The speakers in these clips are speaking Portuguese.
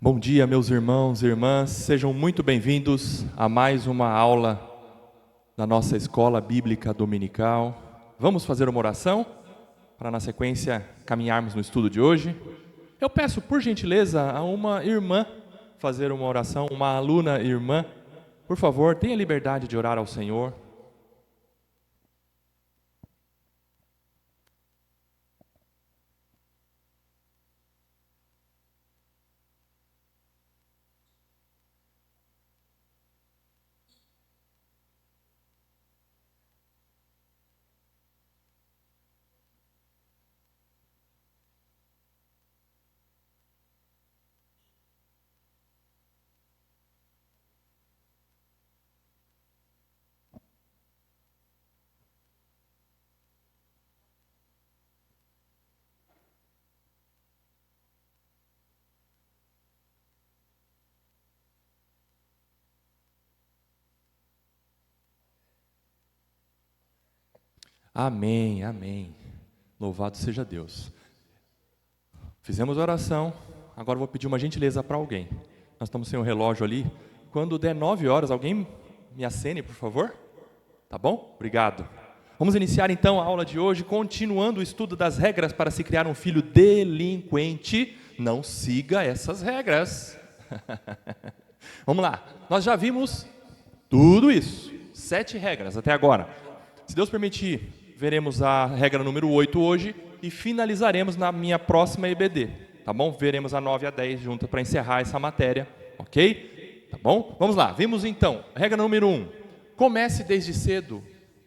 Bom dia, meus irmãos e irmãs, sejam muito bem-vindos a mais uma aula da nossa escola bíblica dominical. Vamos fazer uma oração para, na sequência, caminharmos no estudo de hoje. Eu peço, por gentileza, a uma irmã fazer uma oração, uma aluna irmã. Por favor, tenha liberdade de orar ao Senhor. Amém, amém. Louvado seja Deus. Fizemos a oração, agora eu vou pedir uma gentileza para alguém. Nós estamos sem o relógio ali. Quando der 9 horas, alguém me acene, por favor? Tá bom? Obrigado. Vamos iniciar então a aula de hoje, continuando o estudo das regras para se criar um filho delinquente. Não siga essas regras. Vamos lá. Nós já vimos tudo isso. 7 regras até agora. Se Deus permitir, veremos a regra número 8 hoje e finalizaremos na minha próxima EBD, tá bom? Veremos a 9 e a 10 juntas para encerrar essa matéria, ok? Tá bom? Vamos lá, vimos então, regra número 1. Comece desde cedo,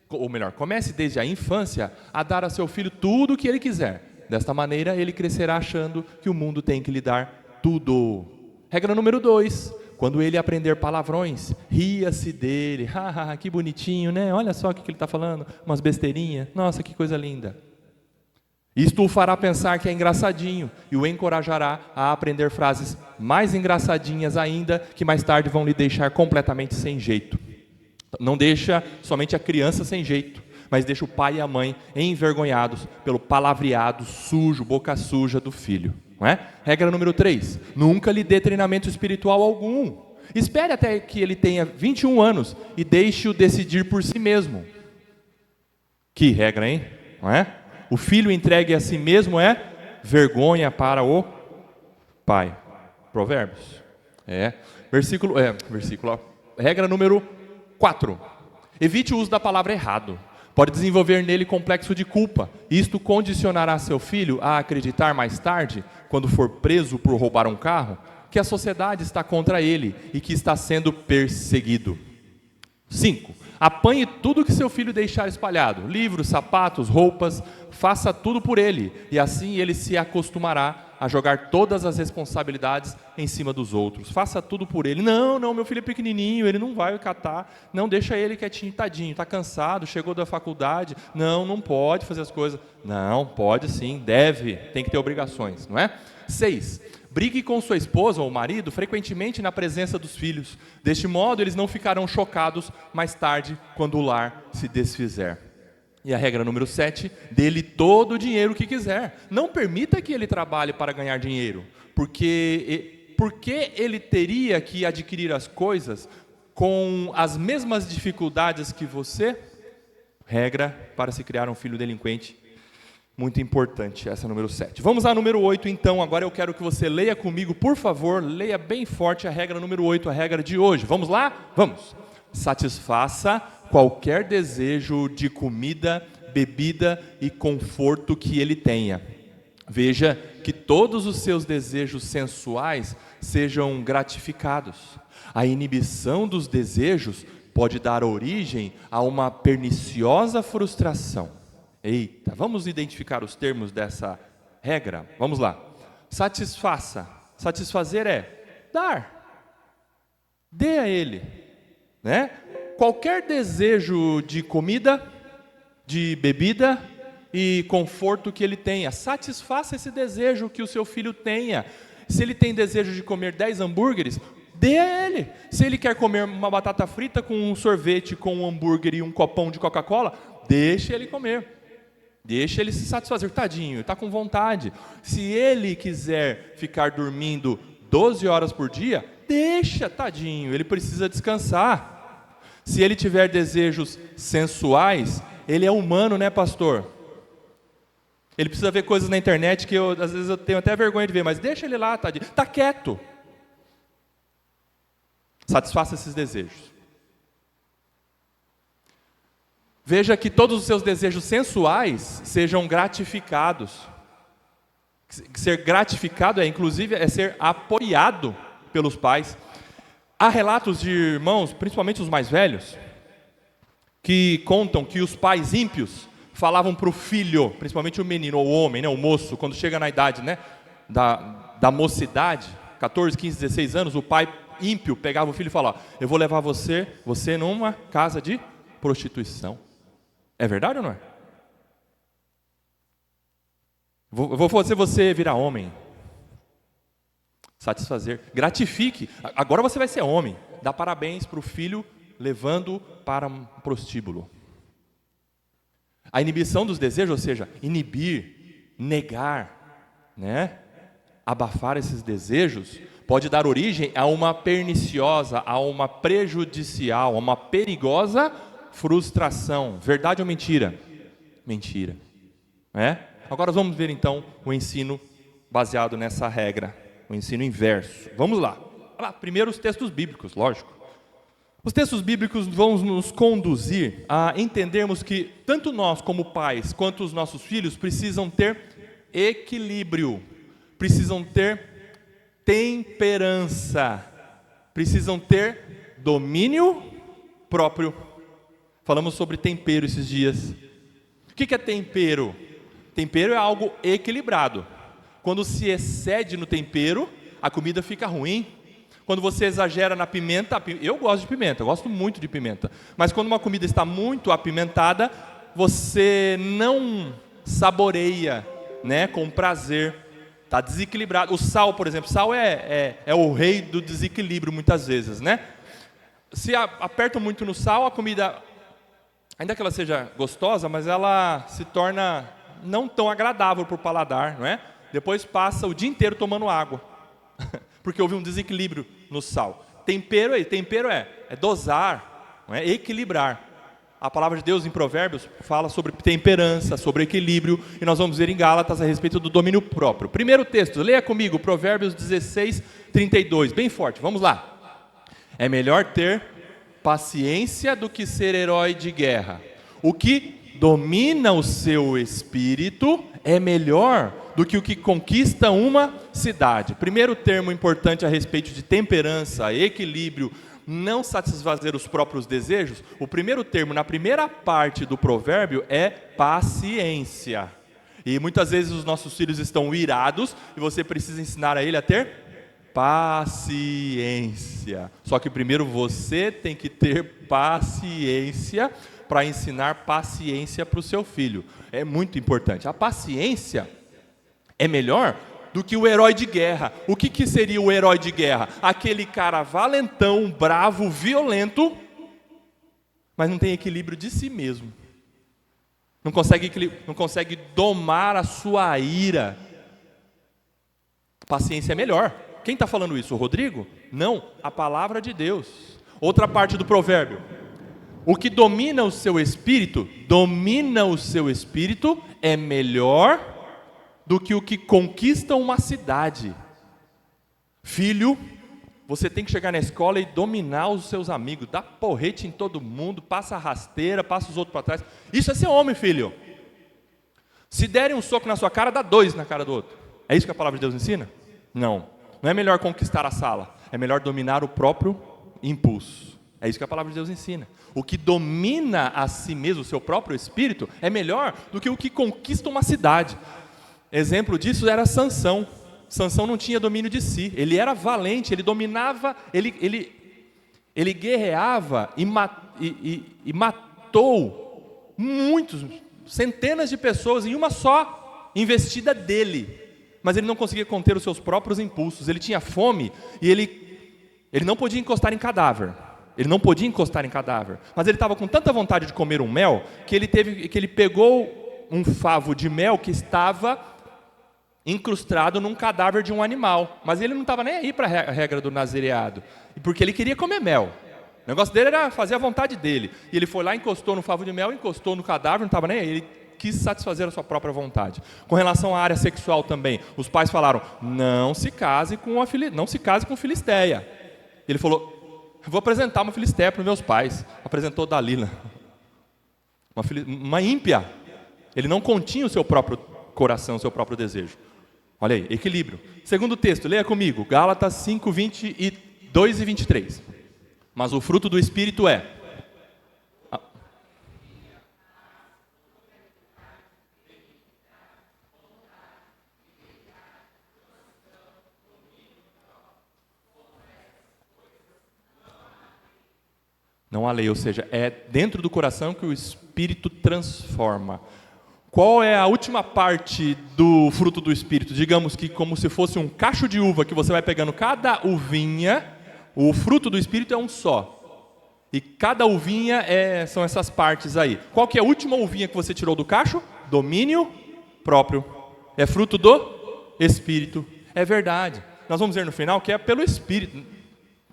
ou melhor, comece desde a infância a dar a seu filho tudo o que ele quiser. Desta maneira, ele crescerá achando que o mundo tem que lhe dar tudo. Regra número 2. Quando ele aprender palavrões, ria-se dele. Que bonitinho, né? Olha só o que ele está falando, umas besteirinhas. Nossa, que coisa linda. Isto o fará pensar que é engraçadinho e o encorajará a aprender frases mais engraçadinhas ainda, que mais tarde vão lhe deixar completamente sem jeito. Não deixa somente a criança sem jeito, mas deixa o pai e a mãe envergonhados pelo palavreado sujo, boca suja do filho. Não é? Regra número 3, nunca lhe dê treinamento espiritual algum. Espere até que ele tenha 21 anos e deixe-o decidir por si mesmo. Que regra, hein? Não é? O filho entregue a si mesmo é vergonha para o pai. Provérbios. Regra número 4. Evite o uso da palavra errado. Pode desenvolver nele complexo de culpa. Isto condicionará seu filho a acreditar mais tarde, quando for preso por roubar um carro, que a sociedade está contra ele e que está sendo perseguido. 5. Apanhe tudo que seu filho deixar espalhado. Livros, sapatos, roupas, faça tudo por ele. E assim ele se acostumará a jogar todas as responsabilidades em cima dos outros. Faça tudo por ele. Não, meu filho é pequenininho, ele não vai catar. Não, deixa ele quietinho, tadinho, está cansado, chegou da faculdade. Não pode fazer as coisas. Não, pode sim, deve, tem que ter obrigações, não é? 6. Brigue com sua esposa ou marido frequentemente na presença dos filhos. Deste modo, eles não ficarão chocados mais tarde, quando o lar se desfizer. E a regra número 7, dê-lhe todo o dinheiro que quiser. Não permita que ele trabalhe para ganhar dinheiro, porque ele teria que adquirir as coisas com as mesmas dificuldades que você? Regra para se criar um filho delinquente. Muito importante, essa número 7. Vamos à número 8, então. Agora eu quero que você leia comigo, por favor, leia bem forte a regra número 8, a regra de hoje. Vamos lá? Vamos. Satisfaça qualquer desejo de comida, bebida e conforto que ele tenha. Veja que todos os seus desejos sensuais sejam gratificados. A inibição dos desejos pode dar origem a uma perniciosa frustração. Eita, vamos identificar os termos dessa regra? Vamos lá. Satisfaça. Satisfazer é dar. Dê a ele, né? Qualquer desejo de comida, de bebida e conforto que ele tenha, satisfaça esse desejo que o seu filho tenha. Se ele tem desejo de comer 10 hambúrgueres, dê a ele. Se ele quer comer uma batata frita com um sorvete, com um hambúrguer e um copão de Coca-Cola, deixe ele comer. Deixa ele se satisfazer, tadinho, está com vontade. Se ele quiser ficar dormindo 12 horas por dia, deixa, tadinho, ele precisa descansar. Se ele tiver desejos sensuais, ele é humano, né, pastor? Ele precisa ver coisas na internet que às vezes eu tenho até vergonha de ver, mas deixa ele lá, tadinho. Está quieto. Satisfaça esses desejos. Veja que todos os seus desejos sensuais sejam gratificados. Ser gratificado inclusive, é ser apoiado pelos pais. Há relatos de irmãos, principalmente os mais velhos, que contam que os pais ímpios falavam para o filho, principalmente o menino, ou o homem, né, o moço, quando chega na idade, né, da mocidade, 14, 15, 16 anos, o pai ímpio pegava o filho e falava: eu vou levar você numa casa de prostituição. É verdade ou não é? Vou fazer você virar homem. Satisfazer. Gratifique. Agora você vai ser homem. Dá parabéns para o filho levando para um prostíbulo. A inibição dos desejos, ou seja, inibir, negar, né? Abafar esses desejos, pode dar origem a uma perniciosa, a uma prejudicial, a uma perigosa frustração. Verdade ou mentira? Mentira. Agora vamos ver então o ensino baseado nessa regra, o ensino inverso. Vamos lá. Primeiro os textos bíblicos, lógico. Os textos bíblicos vão nos conduzir a entendermos que tanto nós como pais, quanto os nossos filhos precisam ter equilíbrio, precisam ter temperança, precisam ter domínio próprio. Falamos sobre tempero esses dias. O que é tempero? Tempero é algo equilibrado. Quando se excede no tempero, a comida fica ruim. Quando você exagera na pimenta, eu gosto de pimenta, eu gosto muito de pimenta. Mas quando uma comida está muito apimentada, você não saboreia, né, com prazer. Está desequilibrado. O sal, por exemplo, sal é o rei do desequilíbrio muitas vezes, né? Se aperta muito no sal, a comida, ainda que ela seja gostosa, mas ela se torna não tão agradável para o paladar, não é? Depois passa o dia inteiro tomando água, porque houve um desequilíbrio no sal. Tempero é dosar, não é? Equilibrar. A palavra de Deus em Provérbios fala sobre temperança, sobre equilíbrio, e nós vamos ver em Gálatas a respeito do domínio próprio. Primeiro texto, leia comigo, Provérbios 16, 32, bem forte, vamos lá. É melhor ter paciência do que ser herói de guerra. O que domina o seu espírito é melhor do que o que conquista uma cidade. Primeiro termo importante a respeito de temperança, equilíbrio, não satisfazer os próprios desejos. O primeiro termo, na primeira parte do provérbio, é paciência. E muitas vezes os nossos filhos estão irados e você precisa ensinar a ele a ter paciência. Só que primeiro você tem que ter paciência para ensinar paciência para o seu filho. É muito importante. A paciência é melhor do que o herói de guerra. O que seria o herói de guerra? Aquele cara valentão, bravo, violento, mas não tem equilíbrio de si mesmo. Não consegue domar a sua ira. Paciência é melhor. Quem está falando isso? O Rodrigo? Não, a palavra de Deus. Outra parte do provérbio. O que domina o seu espírito, é melhor do que o que conquista uma cidade. Filho, você tem que chegar na escola e dominar os seus amigos, dar porrete em todo mundo, passa rasteira, passa os outros para trás. Isso é ser homem, filho. Se derem um soco na sua cara, dá 2 na cara do outro. É isso que a palavra de Deus ensina? Não. Não é melhor conquistar a sala, é melhor dominar o próprio impulso. É isso que a palavra de Deus ensina. O que domina a si mesmo, o seu próprio espírito, é melhor do que o que conquista uma cidade. Exemplo disso era Sansão. Sansão não tinha domínio de si. Ele era valente, ele dominava, ele guerreava e matou centenas de pessoas em uma só investida dele. Mas ele não conseguia conter os seus próprios impulsos. Ele tinha fome e ele não podia encostar em cadáver. Mas ele estava com tanta vontade de comer um mel que ele pegou um favo de mel que estava incrustado num cadáver de um animal. Mas ele não estava nem aí para a regra do nazireado, porque ele queria comer mel. O negócio dele era fazer a vontade dele. E ele foi lá, encostou no favo de mel, encostou no cadáver, não estava nem aí. Ele quis satisfazer a sua própria vontade. Com relação à área sexual também, os pais falaram, não se case com filisteia. Ele falou, vou apresentar uma filisteia para os meus pais. Apresentou Dalila, uma ímpia. Ele não continha o seu próprio coração, o seu próprio desejo. Olha aí, equilíbrio. Segundo texto, leia comigo, Gálatas 5, 22 e 23. Mas o fruto do Espírito é... Não há lei, ou seja, é dentro do coração que o Espírito transforma. Qual é a última parte do fruto do Espírito? Digamos que como se fosse um cacho de uva que você vai pegando cada uvinha, o fruto do Espírito é um só. E cada uvinha são essas partes aí. Qual que é a última uvinha que você tirou do cacho? Domínio próprio. É fruto do Espírito. É verdade. Nós vamos ver no final que é pelo Espírito.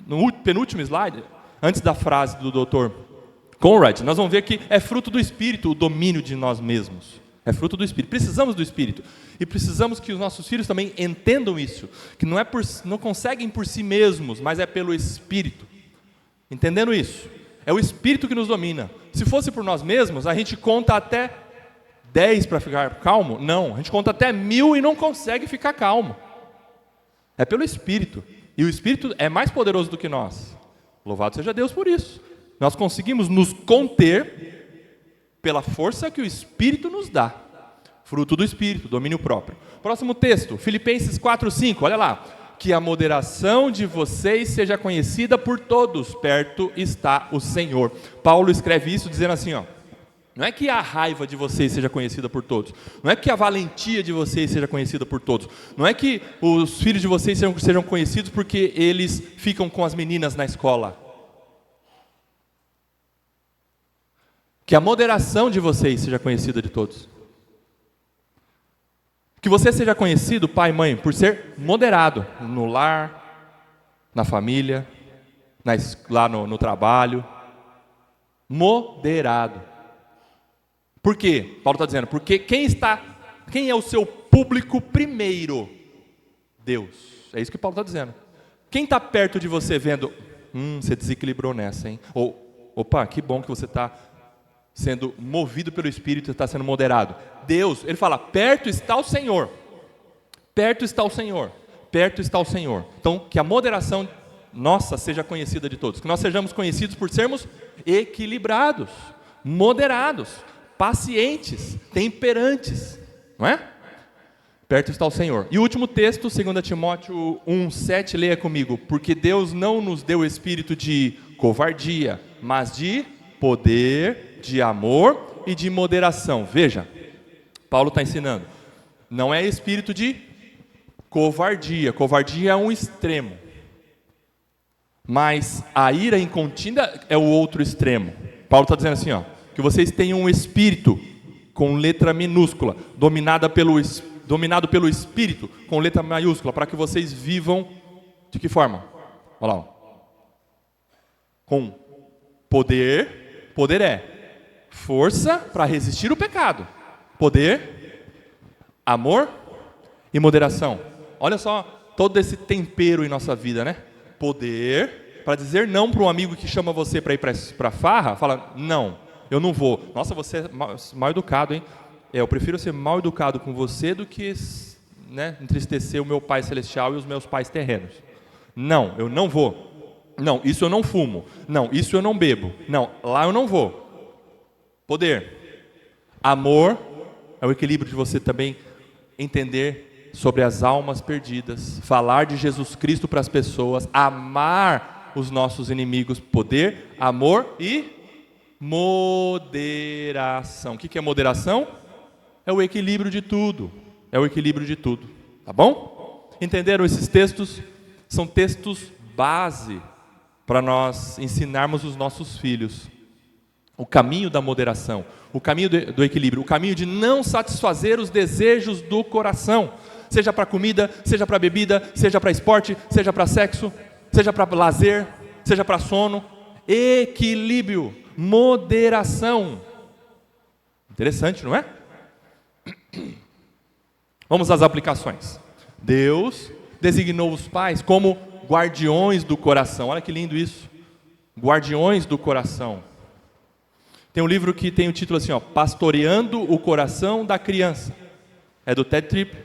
No penúltimo slide, antes da frase do Dr. Conrad, nós vamos ver que é fruto do Espírito o domínio de nós mesmos. É fruto do Espírito. Precisamos do Espírito. E precisamos que os nossos filhos também entendam isso. Que não conseguem por si mesmos, mas é pelo Espírito. Entendendo isso? É o Espírito que nos domina. Se fosse por nós mesmos, a gente conta até 10 para ficar calmo? Não. A gente conta até 1000 e não consegue ficar calmo. É pelo Espírito. E o Espírito é mais poderoso do que nós. Louvado seja Deus por isso. Nós conseguimos nos conter pela força que o Espírito nos dá. Fruto do Espírito, domínio próprio. Próximo texto, Filipenses 4:5, olha lá. Que a moderação de vocês seja conhecida por todos, perto está o Senhor. Paulo escreve isso dizendo assim, ó, não é que a raiva de vocês seja conhecida por todos, não é que a valentia de vocês seja conhecida por todos, não é que os filhos de vocês sejam conhecidos porque eles ficam com as meninas na escola. Que a moderação de vocês seja conhecida de todos. Que você seja conhecido, pai e mãe, por ser moderado no lar, na família, lá no trabalho. Moderado. Por quê? Paulo está dizendo, porque quem é o seu público primeiro? Deus. É isso que Paulo está dizendo. Quem está perto de você vendo, você desequilibrou nessa, hein? Ou, opa, que bom que você está sendo movido pelo Espírito e está sendo moderado. Deus, ele fala, perto está o Senhor. Perto está o Senhor. Perto está o Senhor. Então, que a moderação nossa seja conhecida de todos. Que nós sejamos conhecidos por sermos equilibrados, moderados, pacientes, temperantes. Não é? Perto está o Senhor. E o último texto, 2 Timóteo 1:7, leia comigo. Porque Deus não nos deu espírito de covardia, mas de poder, de amor e de moderação. Veja, Paulo está ensinando. Não é espírito de covardia. Covardia é um extremo. Mas a ira incontida é o outro extremo. Paulo está dizendo assim, ó, que vocês tenham um espírito com letra minúscula, dominado pelo Espírito com letra maiúscula, para que vocês vivam de que forma? Olha lá. Ó. Com poder. Poder é força para resistir o pecado. Poder, amor e moderação. Olha só todo esse tempero em nossa vida, né? Poder para dizer não para um amigo que chama você para ir para farra, fala, não, eu não vou. Nossa, você é mal educado, hein? Eu prefiro ser mal educado com você do que, né, entristecer o meu Pai Celestial e os meus pais terrenos. Não, eu não vou. Não, isso eu não fumo. Não, isso eu não bebo. Não, lá eu não vou. Poder. Amor é o equilíbrio de você também entender sobre as almas perdidas, falar de Jesus Cristo para as pessoas, amar os nossos inimigos. Poder, amor e moderação. O que é moderação? É o equilíbrio de tudo. É o equilíbrio de tudo. Tá bom? Entenderam esses textos? São textos base para nós ensinarmos os nossos filhos o caminho da moderação, o caminho do equilíbrio, o caminho de não satisfazer os desejos do coração. seja para comida, seja para bebida, seja para esporte, seja para sexo, seja para lazer, seja para sono. Equilíbrio, moderação. Interessante, não é? Vamos às aplicações. Deus designou os pais como guardiões do coração. Olha que lindo isso. Guardiões do coração. Tem um livro que tem o título assim, Pastoreando o Coração da Criança. É do Ted Tripp.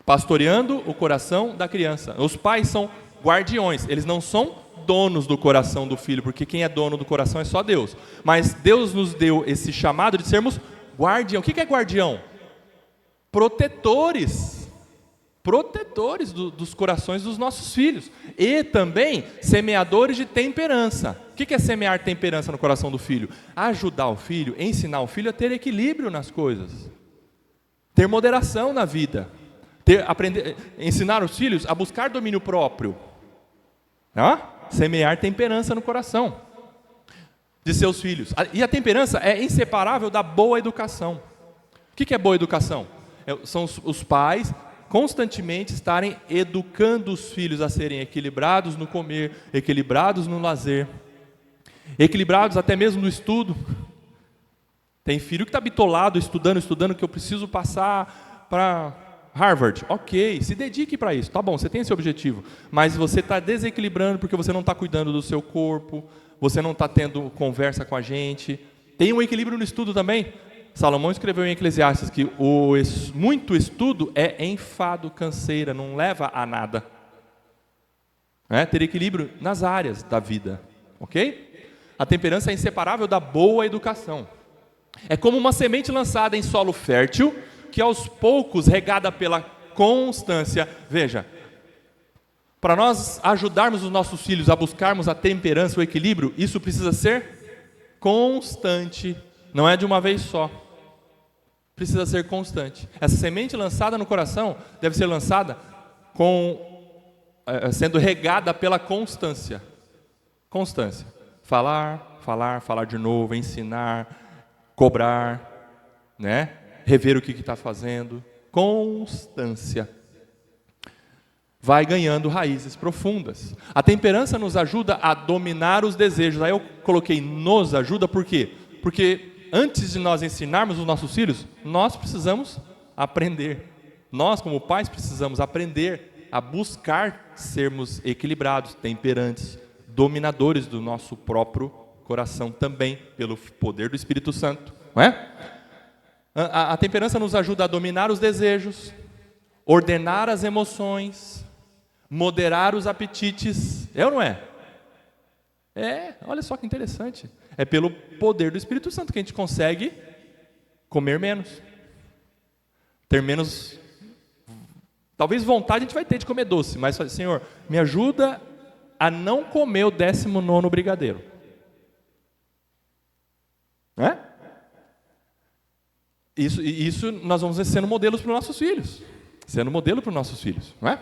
Pastoreando o coração da criança. Os pais são guardiões, eles não são donos do coração do filho, porque quem é dono do coração é só Deus. Mas Deus nos deu esse chamado de sermos guardião. O que é guardião? Protetores dos corações dos nossos filhos. E também semeadores de temperança. O que é semear temperança no coração do filho? Ajudar o filho, ensinar o filho a ter equilíbrio nas coisas. Ter moderação na vida. Ensinar os filhos a buscar domínio próprio. Semear temperança no coração de seus filhos. E a temperança é inseparável da boa educação. O que é boa educação? São os pais constantemente estarem educando os filhos a serem equilibrados no comer, equilibrados no lazer, equilibrados até mesmo no estudo. Tem filho que está bitolado, estudando, que eu preciso passar para Harvard. Ok, se dedique para isso, tá bom, você tem esse objetivo, mas você está desequilibrando porque você não está cuidando do seu corpo, você não está tendo conversa com a gente. Tem um equilíbrio no estudo também. Salomão escreveu em Eclesiastes que muito estudo é enfado, canseira, não leva a nada. Ter equilíbrio nas áreas da vida, ok? A temperança é inseparável da boa educação. É como uma semente lançada em solo fértil, que aos poucos, regada pela constância. Veja, para nós ajudarmos os nossos filhos a buscarmos a temperança, o equilíbrio, isso precisa ser constante, não é de uma vez só. Precisa ser constante. Essa semente lançada no coração deve ser lançada sendo regada pela constância. Constância. Falar de novo, ensinar, cobrar, rever o que está fazendo. Constância. Vai ganhando raízes profundas. A temperança nos ajuda a dominar os desejos. Aí eu coloquei nos ajuda, por quê? Porque antes de nós ensinarmos os nossos filhos, nós precisamos aprender. Nós, como pais, precisamos aprender a buscar sermos equilibrados, temperantes, dominadores do nosso próprio coração também, pelo poder do Espírito Santo. Não é? A temperança nos ajuda a dominar os desejos, ordenar as emoções, moderar os apetites. É ou não é? Olha só que interessante. É pelo poder do Espírito Santo que a gente consegue comer menos. Ter menos, talvez vontade a gente vai ter de comer doce, mas Senhor, me ajuda a não comer o 19º brigadeiro. Isso nós vamos sendo modelos para os nossos filhos. Sendo modelo para os nossos filhos. Não é?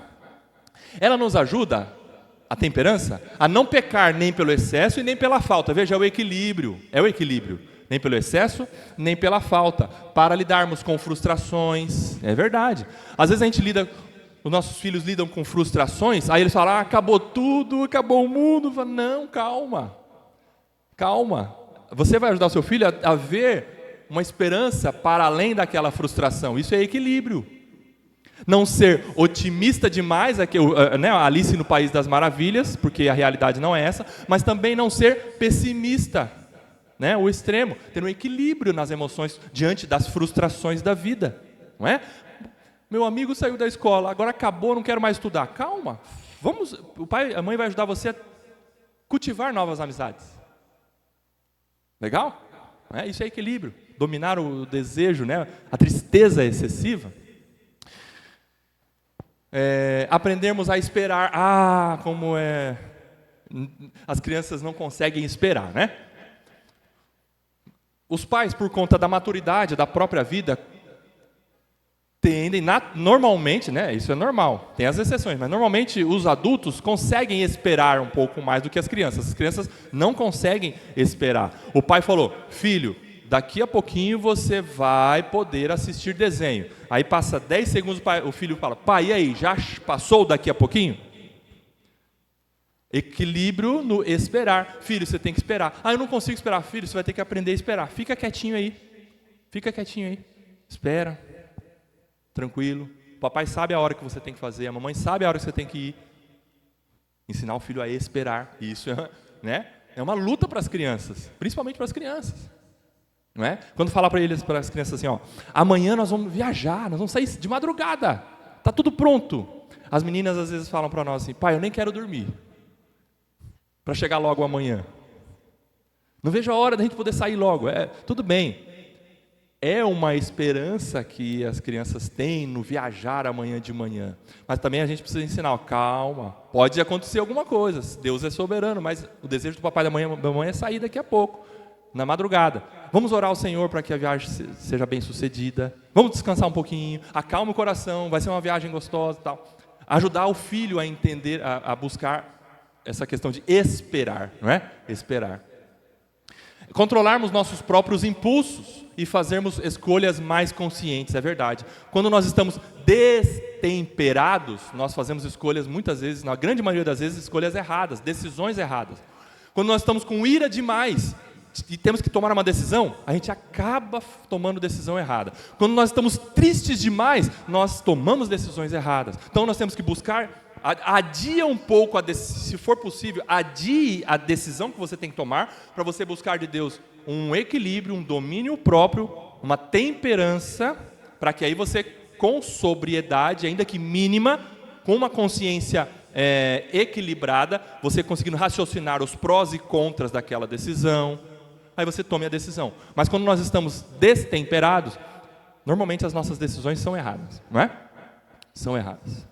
Ela nos ajuda, a temperança, a não pecar nem pelo excesso e nem pela falta. Veja, é o equilíbrio. Nem pelo excesso, nem pela falta. Para lidarmos com frustrações. É verdade. Às vezes os nossos filhos lidam com frustrações, aí eles falam, acabou tudo, acabou o mundo. Falo, não, calma. Você vai ajudar o seu filho a ver uma esperança para além daquela frustração. Isso é equilíbrio. Não ser otimista demais, Alice no País das Maravilhas, porque a realidade não é essa, mas também não ser pessimista, o extremo, ter um equilíbrio nas emoções diante das frustrações da vida, não é? Meu amigo saiu da escola, agora acabou, não quero mais estudar. Calma, o pai, a mãe vai ajudar você a cultivar novas amizades. Legal? Isso é equilíbrio, dominar o desejo, a tristeza excessiva. Aprendermos a esperar. Como as crianças não conseguem esperar, Os pais, por conta da maturidade da própria vida, tendem, normalmente, isso é normal, tem as exceções, mas normalmente os adultos conseguem esperar um pouco mais do que as crianças. As crianças não conseguem esperar. O pai falou, filho, daqui a pouquinho você vai poder assistir desenho. Aí passa 10 segundos, o filho fala, pai, e aí, já passou daqui a pouquinho? Equilíbrio no esperar. Filho, você tem que esperar. Eu não consigo esperar. Filho, você vai ter que aprender a esperar. Fica quietinho aí. Espera. Tranquilo. O papai sabe a hora que você tem que fazer. A mamãe sabe a hora que você tem que ir. Ensinar o filho a esperar. Isso é uma luta para as crianças. Principalmente para as crianças. Não é? Quando falar para as crianças assim, amanhã nós vamos viajar, nós vamos sair de madrugada. Está tudo pronto. As meninas às vezes falam para nós assim, pai, eu nem quero dormir. Para chegar logo amanhã. Não vejo a hora da gente poder sair logo. Tudo bem. É uma esperança que as crianças têm no viajar amanhã de manhã. Mas também a gente precisa ensinar, calma, pode acontecer alguma coisa. Deus é soberano, mas o desejo do papai e da mamãe é sair daqui a pouco, na madrugada. Vamos orar ao Senhor para que a viagem seja bem sucedida. Vamos descansar um pouquinho, acalma o coração, vai ser uma viagem gostosa e tal. Ajudar o filho a entender, a buscar essa questão de esperar, não é? Esperar. Controlarmos nossos próprios impulsos e fazermos escolhas mais conscientes, é verdade. Quando nós estamos destemperados, nós fazemos escolhas muitas vezes, na grande maioria das vezes, escolhas erradas, decisões erradas. Quando nós estamos com ira demais e temos que tomar uma decisão, a gente acaba tomando decisão errada. Quando nós estamos tristes demais, nós tomamos decisões erradas. Então nós temos que buscar, adia um pouco, se for possível, adie a decisão que você tem que tomar para você buscar de Deus um equilíbrio, um domínio próprio, uma temperança, para que aí você, com sobriedade, ainda que mínima, com uma consciência equilibrada, você conseguindo raciocinar os prós e contras daquela decisão, aí você tome a decisão. Mas quando nós estamos destemperados, normalmente as nossas decisões são erradas, não é? São erradas.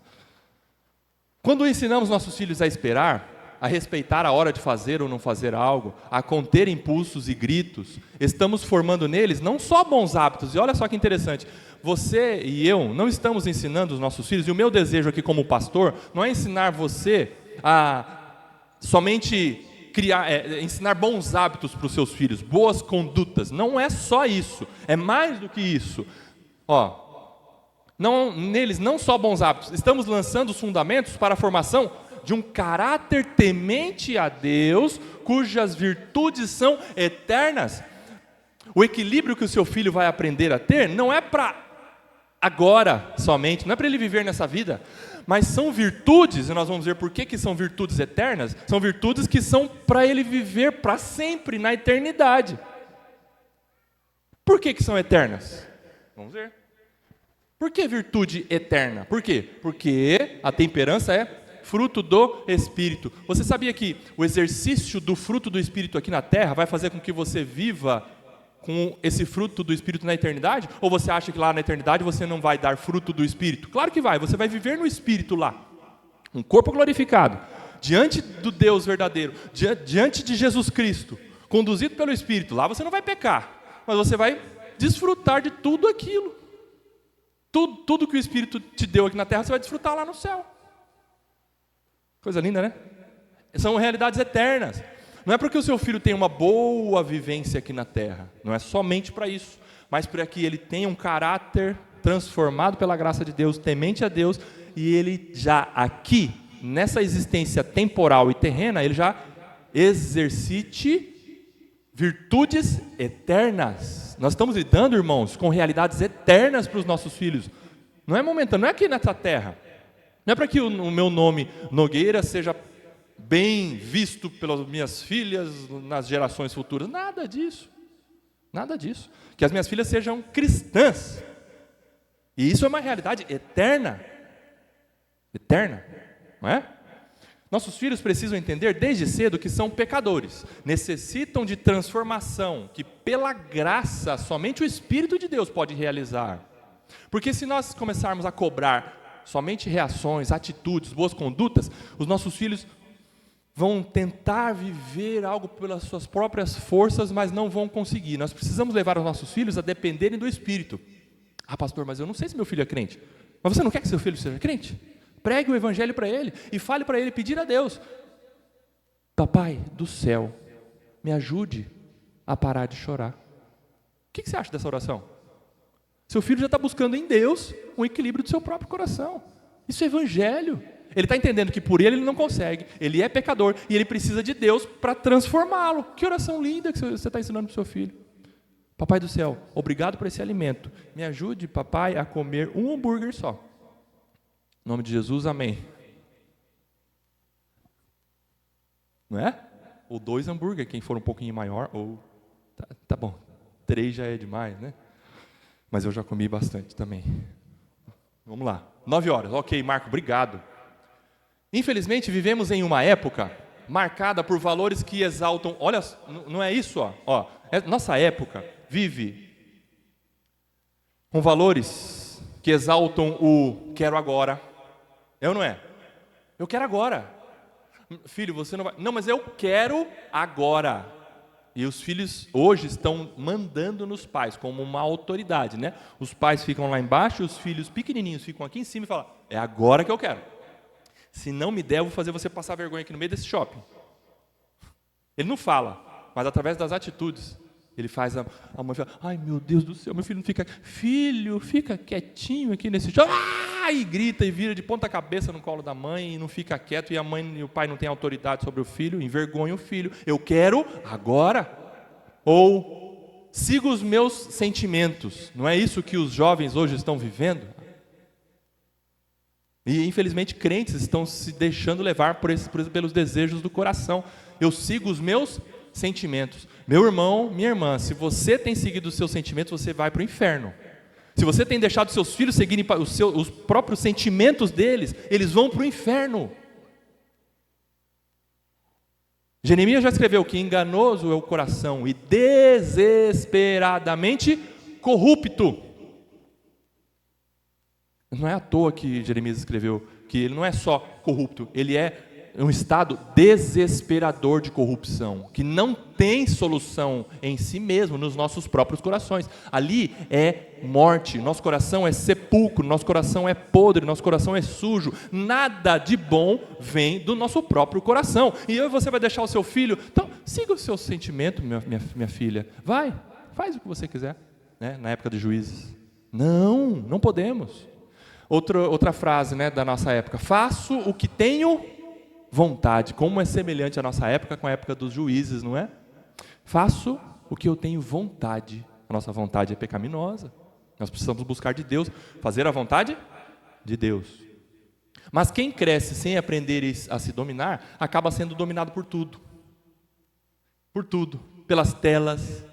Quando ensinamos nossos filhos a esperar, a respeitar a hora de fazer ou não fazer algo, a conter impulsos e gritos, estamos formando neles não só bons hábitos, e olha só que interessante, você e eu não estamos ensinando os nossos filhos, e o meu desejo aqui como pastor não é ensinar você a somente ensinar bons hábitos para os seus filhos, boas condutas, não é só isso, é mais do que isso. Neles não só bons hábitos, estamos lançando os fundamentos para a formação de um caráter temente a Deus, cujas virtudes são eternas. O equilíbrio que o seu filho vai aprender a ter não é para agora somente, não é para ele viver nessa vida, mas são virtudes, e nós vamos ver por que são virtudes eternas, são virtudes que são para ele viver para sempre, na eternidade. Por que são eternas? Vamos ver. Por que virtude eterna? Por quê? Porque a temperança é fruto do Espírito. Você sabia que o exercício do fruto do Espírito aqui na terra vai fazer com que você viva com esse fruto do Espírito na eternidade? Ou você acha que lá na eternidade você não vai dar fruto do Espírito? Claro que vai, você vai viver no Espírito lá. Um corpo glorificado, diante do Deus verdadeiro, diante de Jesus Cristo, conduzido pelo Espírito. Lá você não vai pecar, mas você vai desfrutar de tudo aquilo. Tudo que o Espírito te deu aqui na terra, você vai desfrutar lá no céu. Coisa linda, né? São realidades eternas. Não é porque o seu filho tem uma boa vivência aqui na terra, não é somente para isso, mas para que ele tenha um caráter transformado pela graça de Deus, temente a Deus, e ele já aqui, nessa existência temporal e terrena, ele já exercite virtudes eternas. Nós estamos lidando, irmãos, com realidades eternas para os nossos filhos. Não é momentâneo, não é aqui nessa terra. Não é para que o meu nome Nogueira seja bem visto pelas minhas filhas nas gerações futuras. Nada disso. Nada disso. Que as minhas filhas sejam cristãs. E isso é uma realidade eterna. Eterna, não é? Nossos filhos precisam entender desde cedo que são pecadores, necessitam de transformação, que pela graça somente o Espírito de Deus pode realizar. Porque se nós começarmos a cobrar somente reações, atitudes, boas condutas, os nossos filhos vão tentar viver algo pelas suas próprias forças, mas não vão conseguir. Nós precisamos levar os nossos filhos a dependerem do Espírito. Pastor, mas eu não sei se meu filho é crente. Mas você não quer que seu filho seja crente? Pregue o evangelho para ele e fale para ele, pedir a Deus: Papai do céu, me ajude a parar de chorar. que você acha dessa oração? Seu filho já está buscando em Deus um equilíbrio do seu próprio coração. Isso é evangelho. Ele está entendendo que por ele não consegue, ele é pecador e ele precisa de Deus para transformá-lo. Que oração linda que você está ensinando para o seu filho. Papai do céu, obrigado por esse alimento. Me ajude, papai, a comer um hambúrguer só. Em nome de Jesus, amém. Não é? Ou 2 hambúrguer, quem for um pouquinho maior, ou... Tá bom, 3 já é demais, né? Mas eu já comi bastante também. Vamos lá. 9 horas. Ok, Marco, obrigado. Infelizmente, vivemos em uma época marcada por valores que exaltam... Olha, não é isso? Nossa época vive com valores que exaltam o quero agora. É ou não é? Eu quero agora. Filho, você não vai... Não, mas eu quero agora. E os filhos hoje estão mandando nos pais como uma autoridade, né? Os pais ficam lá embaixo, os filhos pequenininhos ficam aqui em cima e falam, é agora que eu quero. Se não me der, eu vou fazer você passar vergonha aqui no meio desse shopping. Ele não fala, mas através das atitudes, ele faz a mãe fala, ai meu Deus do céu, meu filho não fica, filho, fica quietinho aqui nesse shopping. E grita e vira de ponta cabeça no colo da mãe e não fica quieto, e a mãe e o pai não têm autoridade sobre o filho, envergonha o filho. Eu quero agora. Ou sigo os meus sentimentos. Não é isso que os jovens hoje estão vivendo? E infelizmente crentes estão se deixando levar pelos desejos do coração. Eu sigo os meus sentimentos. Meu irmão, minha irmã, se você tem seguido os seus sentimentos, você vai para o inferno. Se você tem deixado seus filhos seguirem os próprios sentimentos deles, eles vão para o inferno. Jeremias já escreveu que enganoso é o coração e desesperadamente corrupto. Não é à toa que Jeremias escreveu que ele não é só corrupto, ele é um estado desesperador de corrupção, que não tem solução em si mesmo, nos nossos próprios corações. Ali é morte, nosso coração é sepulcro, nosso coração é podre, nosso coração é sujo. Nada de bom vem do nosso próprio coração. E você vai deixar o seu filho, então siga o seu sentimento, minha filha. Vai, faz o que você quiser, né? Na época de Juízes. Não podemos. Outra frase, né, da nossa época, faço o que tenho vontade. Como é semelhante à nossa época com a época dos Juízes, não é? Faço o que eu tenho vontade. A nossa vontade é pecaminosa. Nós precisamos buscar de Deus, fazer a vontade de Deus. Mas quem cresce sem aprender a se dominar, acaba sendo dominado por tudo. Por tudo. Pelas telas,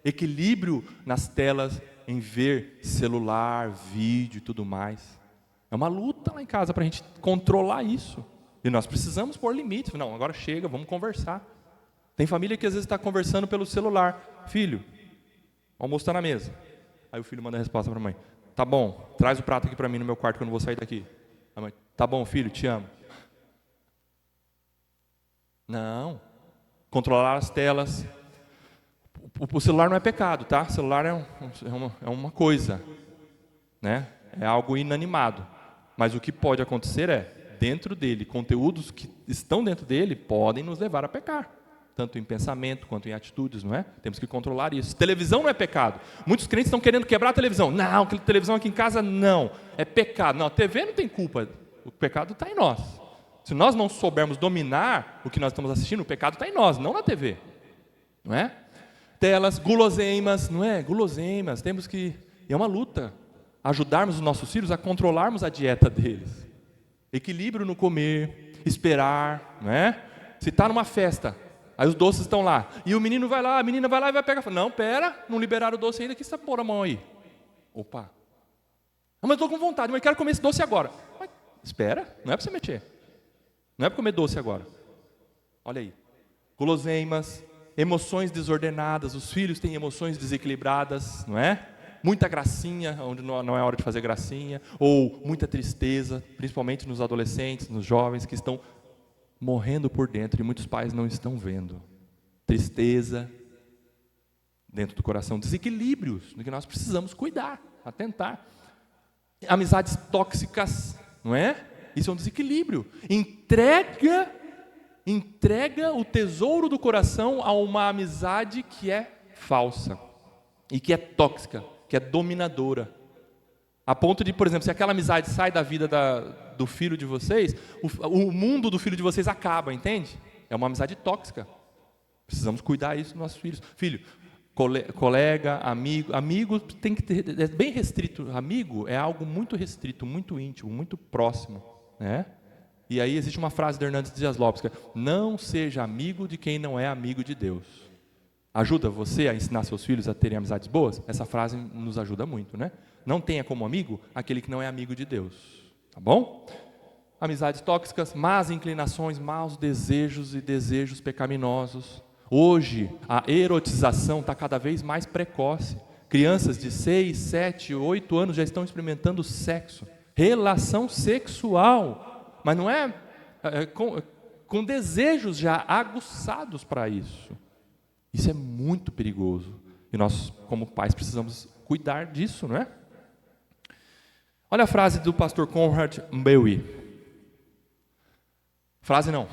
equilíbrio nas telas, em ver celular, vídeo e tudo mais. É uma luta lá em casa para a gente controlar isso. E nós precisamos pôr limites. Não, agora chega, vamos conversar. Tem família que às vezes está conversando pelo celular. Filho, o almoço está na mesa. Aí o filho manda a resposta para a mãe. Tá bom, traz o prato aqui para mim no meu quarto que eu não vou sair daqui. A mãe, tá bom, filho, te amo. Não. Controlar as telas. O celular não é pecado, tá? O celular é uma coisa, né? É algo inanimado. Mas o que pode acontecer dentro dele, conteúdos que estão dentro dele podem nos levar a pecar, tanto em pensamento quanto em atitudes, não é? Temos que controlar isso. Televisão não é pecado. Muitos crentes estão querendo quebrar a televisão. Não, televisão aqui em casa não, é pecado. Não, a TV não tem culpa, o pecado está em nós. Se nós não soubermos dominar o que nós estamos assistindo, o pecado está em nós, não na TV, não é? Telas, guloseimas, não é? Guloseimas, temos que, é uma luta, ajudarmos os nossos filhos a controlarmos a dieta deles. Equilíbrio no comer, esperar, não é? Se está numa festa, aí os doces estão lá, e o menino vai lá, a menina vai lá e vai pegar, não, pera, não liberaram o doce ainda, que está pôr a mão aí. Opa, mas estou com vontade, mas quero comer esse doce agora. Mas, espera, não é para você mexer, não é para comer doce agora. Olha aí, guloseimas, emoções desordenadas, os filhos têm emoções desequilibradas, não é? Muita gracinha, onde não é hora de fazer gracinha, ou muita tristeza, principalmente nos adolescentes, nos jovens que estão morrendo por dentro e muitos pais não estão vendo. Tristeza dentro do coração, desequilíbrios do que nós precisamos cuidar, atentar. Amizades tóxicas, não é? Isso é um desequilíbrio. Entrega o tesouro do coração a uma amizade que é falsa. e que é tóxica, que é dominadora. A ponto de, por exemplo, se aquela amizade sai da vida do filho de vocês, o mundo do filho de vocês acaba, entende? É uma amizade tóxica. Precisamos cuidar isso dos nossos filhos. Filho, colega, amigo tem que ter, é bem restrito. Amigo é algo muito restrito, muito íntimo, muito próximo, né? E aí existe uma frase de Hernandes Dias Lopes, que é: não seja amigo de quem não é amigo de Deus. Ajuda você a ensinar seus filhos a terem amizades boas? Essa frase nos ajuda muito, né? Não tenha como amigo aquele que não é amigo de Deus, tá bom? Amizades tóxicas, más inclinações, maus desejos e desejos pecaminosos. Hoje, a erotização está cada vez mais precoce. Crianças de 6, 7, 8 anos já estão experimentando sexo, relação sexual, mas não é, com desejos já aguçados para isso. Isso é muito perigoso. E nós, como pais, precisamos cuidar disso, não é? Olha a frase do pastor Conrad Mbewi. Frase não,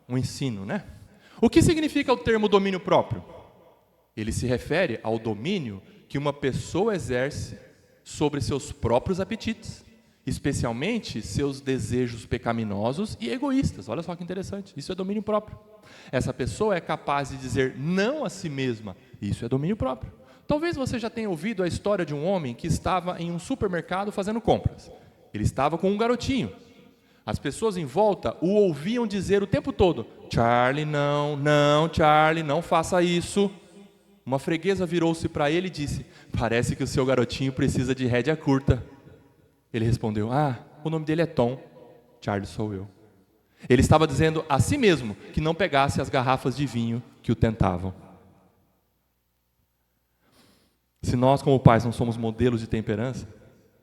um ensino, né? O que significa o termo domínio próprio? Ele se refere ao domínio que uma pessoa exerce sobre seus próprios apetites, especialmente seus desejos pecaminosos e egoístas. Olha só que interessante, isso é domínio próprio. Essa pessoa é capaz de dizer não a si mesma, isso é domínio próprio. Talvez você já tenha ouvido a história de um homem que estava em um supermercado fazendo compras. Ele estava com um garotinho. As pessoas em volta o ouviam dizer o tempo todo: Charlie, não, Charlie, não faça isso. Uma freguesa virou-se para ele e disse: parece que o seu garotinho precisa de rédea curta. Ele respondeu: o nome dele é Tom. Charlie sou eu. Ele estava dizendo a si mesmo que não pegasse as garrafas de vinho que o tentavam. Se nós, como pais, não somos modelos de temperança,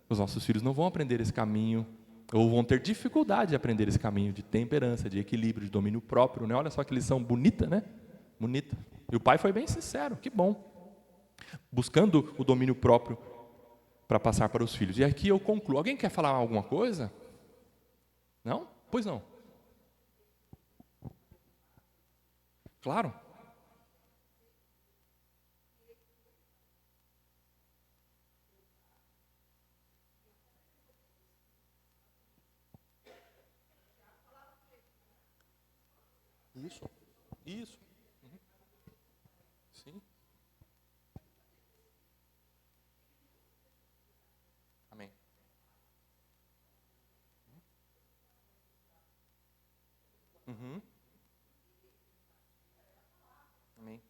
os nossos filhos não vão aprender esse caminho, ou vão ter dificuldade de aprender esse caminho de temperança, de equilíbrio, de domínio próprio, né? Olha só que lição bonita, né? Bonita. E o pai foi bem sincero, que bom. Buscando o domínio próprio para passar para os filhos. E aqui eu concluo. Alguém quer falar alguma coisa? Não? Pois não. Claro. Isso. Isso. Uhum. Sim. Amém. Uhum. Amém.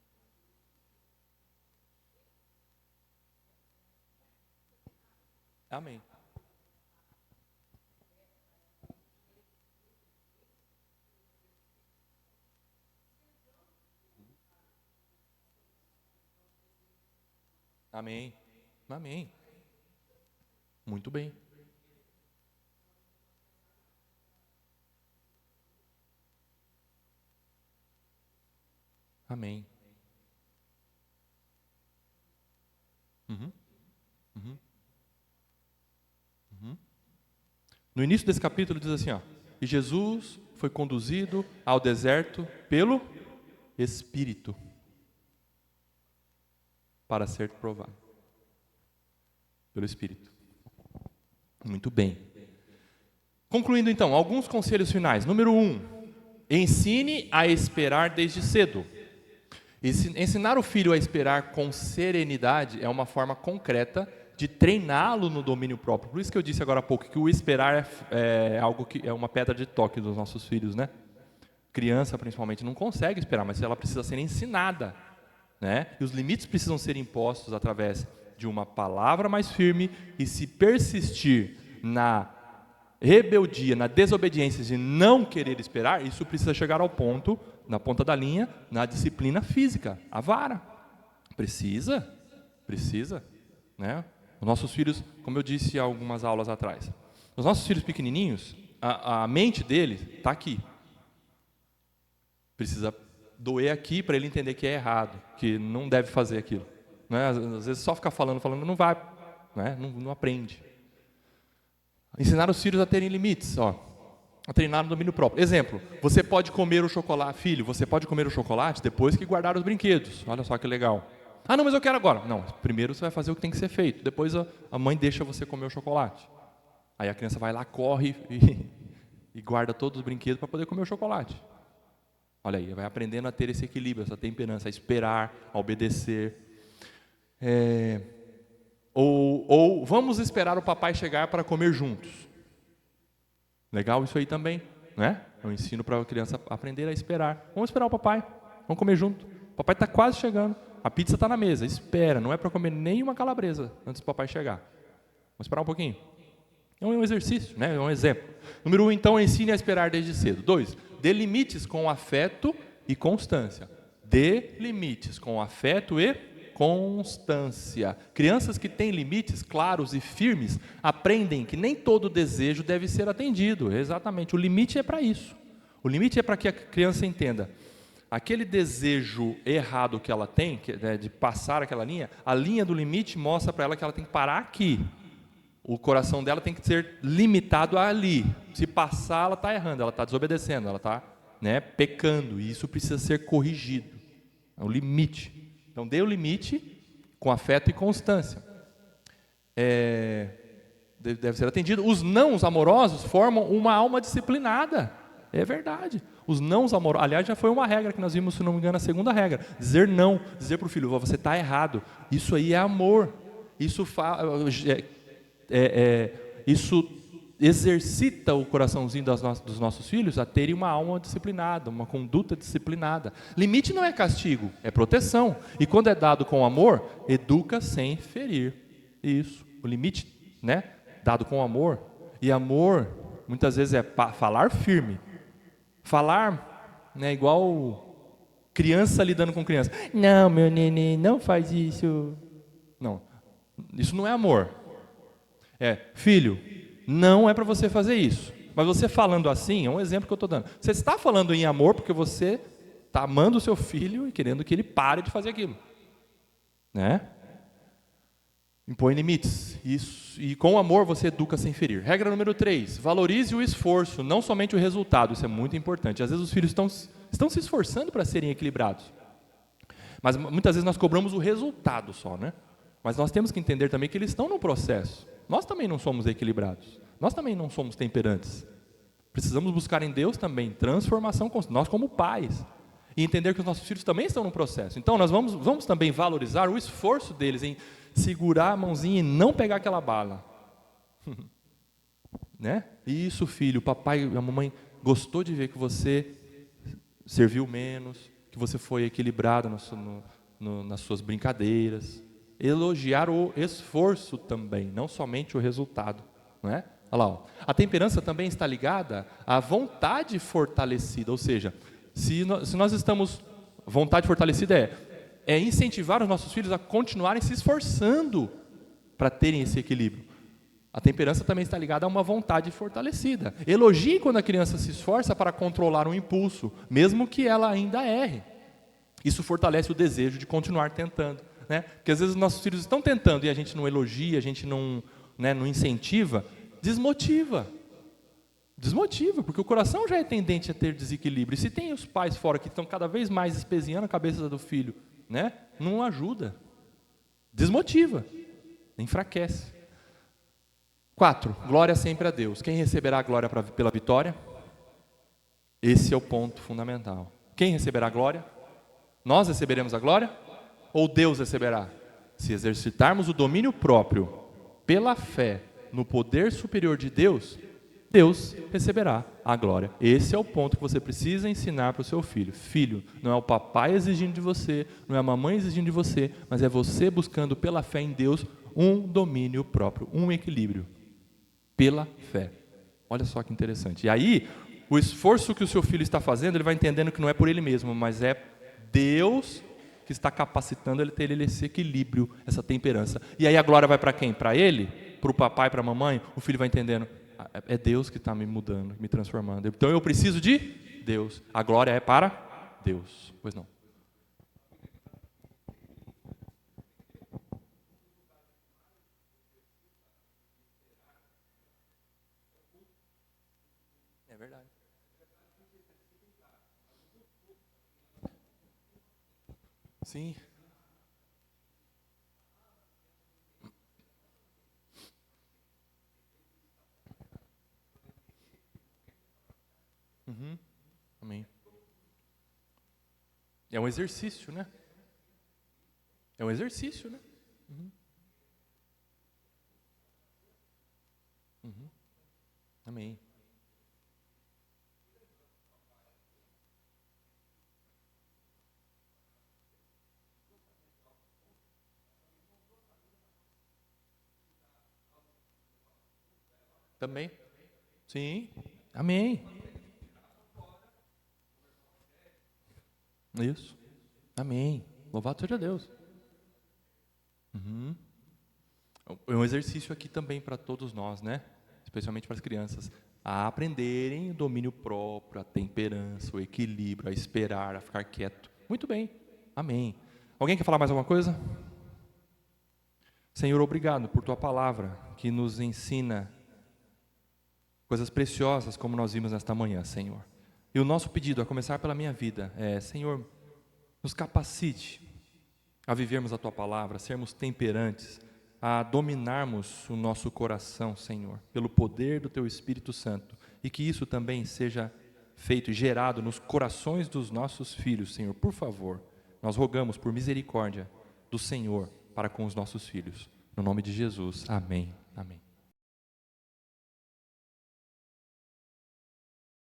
Amém. Amém. Amém. Muito bem. Amém. Uhum. Uhum. Uhum. No início desse capítulo diz assim, ó: e Jesus foi conduzido ao deserto pelo Espírito para ser provado. Pelo Espírito. Muito bem. Concluindo então, alguns conselhos finais. Número 1, ensine a esperar desde cedo. Ensinar o filho a esperar com serenidade é uma forma concreta de treiná-lo no domínio próprio. Por isso que eu disse agora há pouco que o esperar é algo que é uma pedra de toque dos nossos filhos, né? Criança, principalmente, não consegue esperar, mas ela precisa ser ensinada, né? E os limites precisam ser impostos através de uma palavra mais firme, e se persistir na rebeldia, na desobediência de não querer esperar, isso precisa chegar ao ponto, na ponta da linha, na disciplina física, a vara. Precisa, né? Os nossos filhos, como eu disse há algumas aulas atrás, os nossos filhos pequenininhos, a mente deles está aqui. Precisa doer aqui para ele entender que é errado, que não deve fazer aquilo. Né? Às vezes só ficar falando, não vai, né? Não aprende. Ensinar os filhos a terem limites, a treinar no domínio próprio. Exemplo, você pode comer o chocolate, filho, você pode comer o chocolate depois que guardar os brinquedos. Olha só que legal. Ah, não, mas eu quero agora. Não, primeiro você vai fazer o que tem que ser feito. Depois a mãe deixa você comer o chocolate. Aí a criança vai lá, corre e guarda todos os brinquedos para poder comer o chocolate. Olha aí, vai aprendendo a ter esse equilíbrio, essa temperança, a esperar, a obedecer. Ou vamos esperar o papai chegar para comer juntos. Legal isso aí também, né? Eu ensino para a criança aprender a esperar. Vamos esperar o papai, vamos comer junto. O papai está quase chegando, a pizza está na mesa, espera, não é para comer nenhuma calabresa antes do papai chegar. Vamos esperar um pouquinho. É um exercício, né? É um exemplo. Número 1, então, ensine a esperar desde cedo. 2, dê limites com afeto e constância. Dê limites com afeto e constância. Crianças que têm limites claros e firmes aprendem que nem todo desejo deve ser atendido. Exatamente, o limite é para isso. O limite é para que a criança entenda. Aquele desejo errado que ela tem, de passar aquela linha, a linha do limite mostra para ela que ela tem que parar aqui. O coração dela tem que ser limitado ali. Se passar, ela está errando, ela está desobedecendo, ela está pecando, e isso precisa ser corrigido. É o limite. Então, dê o limite com afeto e constância. Deve ser atendido. Os nãos amorosos formam uma alma disciplinada. É verdade. Os nãos amorosos, aliás, já foi uma regra que nós vimos, se não me engano, a segunda regra. Dizer não, dizer para o filho, você está errado. Isso aí é amor. Isso exercita o coraçãozinho dos nossos filhos a terem uma alma disciplinada, uma conduta disciplinada. Limite não é castigo, é proteção. E quando é dado com amor, educa sem ferir. Isso, o limite, dado com amor. E amor, muitas vezes, é falar firme. Falar, igual criança lidando com criança. Não, meu neném, não faz isso. Não, isso não é amor. Filho, não é para você fazer isso. Mas você falando assim, é um exemplo que eu estou dando. Você está falando em amor porque você está amando o seu filho e querendo que ele pare de fazer aquilo. Impõe limites. Isso, e com amor você educa sem ferir. Regra número 3, valorize o esforço, não somente o resultado. Isso é muito importante. Às vezes os filhos estão se esforçando para serem equilibrados. Mas muitas vezes nós cobramos o resultado só, Mas nós temos que entender também que eles estão no processo. Nós também não somos equilibrados. Nós também não somos temperantes. Precisamos buscar em Deus também transformação, nós como pais. E entender que os nossos filhos também estão no processo. Então nós vamos também valorizar o esforço deles em segurar a mãozinha e não pegar aquela bala. Isso, filho, o papai e a mamãe gostou de ver que você serviu menos, que você foi equilibrado nas suas brincadeiras. Elogiar o esforço também, não somente o resultado. Olha lá, a temperança também está ligada à vontade fortalecida, ou seja, se nós estamos... Vontade fortalecida é incentivar os nossos filhos a continuarem se esforçando para terem esse equilíbrio. A temperança também está ligada a uma vontade fortalecida. Elogie quando a criança se esforça para controlar um impulso, mesmo que ela ainda erre. Isso fortalece o desejo de continuar tentando. Porque às vezes os nossos filhos estão tentando e a gente não elogia, a gente não incentiva, desmotiva, porque o coração já é tendente a ter desequilíbrio. E se tem os pais fora que estão cada vez mais espezinhando a cabeça do filho, não ajuda, desmotiva, enfraquece. 4, glória sempre a Deus. Quem receberá a glória pela vitória? Esse é o ponto fundamental. Quem receberá a glória? Nós receberemos a glória? Ou Deus receberá? Se exercitarmos o domínio próprio pela fé no poder superior de Deus, Deus receberá a glória. Esse é o ponto que você precisa ensinar para o seu filho. Filho, não é o papai exigindo de você, não é a mamãe exigindo de você, mas é você buscando pela fé em Deus um domínio próprio, um equilíbrio. Pela fé. Olha só que interessante. E aí, o esforço que o seu filho está fazendo, ele vai entendendo que não é por ele mesmo, mas é Deus que está capacitando ele a ter esse equilíbrio, essa temperança. E aí a glória vai para quem? Para ele? Para o papai, para a mamãe? O filho vai entendendo, é Deus que está me mudando, me transformando. Então eu preciso de Deus. A glória é para Deus. Pois não. É verdade. Sim. Amém. É um exercício, né? É um exercício, né? Amém. Também. Sim. Amém. Isso. Amém. Louvado seja Deus. É um exercício aqui também para todos nós, né? Especialmente para as crianças, a aprenderem o domínio próprio, a temperança, o equilíbrio, a esperar, a ficar quieto. Muito bem. Amém. Alguém quer falar mais alguma coisa? Senhor, obrigado por tua palavra que nos ensina coisas preciosas como nós vimos nesta manhã, Senhor. E o nosso pedido, a começar pela minha vida, é: Senhor, nos capacite a vivermos a tua palavra, a sermos temperantes, a dominarmos o nosso coração, Senhor, pelo poder do teu Espírito Santo, e que isso também seja feito e gerado nos corações dos nossos filhos, Senhor. Por favor, nós rogamos por misericórdia do Senhor para com os nossos filhos. No nome de Jesus. Amém. Amém.